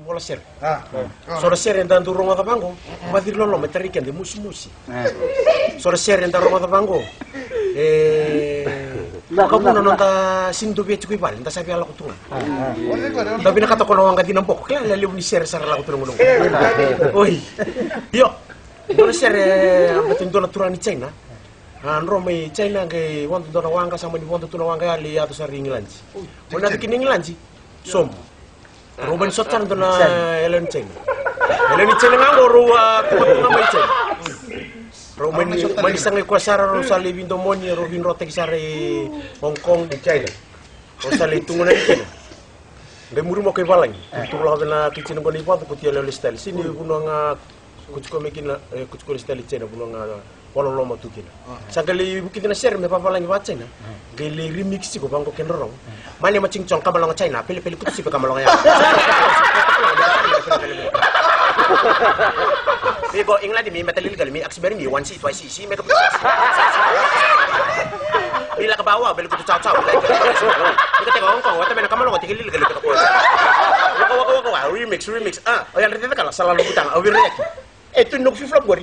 bola ser. Sora ser yang tantu Roma Tabango, badir lolo meterikan di musi. Sora ser yang tantu Roma Tabango. Kamu nonton sintu biar cukup paling, tak sabi ala kutungan. Tapi nak kata kono angkat dinampok, kaya lalu ni ser sara lagu turun gunung. Oi, yo, bola ser betul betul natural ni China. Rome China ke wantu dona wanga sama di wantu tuna wanga ali atau sari England. Mana bikin England som. Ruben sotan dona Ellen China. Ellen China nganggo kuat nama China. Roman manisang ikuasara Rosali Vindomoni Robin Rotek sare Hong Kong di China. Rosali tungunan di China. Gemuru mo kay balang. Tulah na kitchen ko ni pato kutia lele style. Sini kuno nga kuchko mekin kuchko style China kuno nga wala loma tukina. Sagali bukit na share me papalang ba China. Gele remix ko bangko kenrong. Mali macing chong kamalong China, pili-pili kutu si kamalong ya. Bigo England mi metalil gal mi aksberi mi 1C 2C me kapit. Bila ka bawa bel kutu caw-caw. Kita tengok Hong Kong, wata men kamalong tigil gal ka po. Wako remix. Oh yang rete kala selalu butang. Awir yaki. Itu nuk flop gori.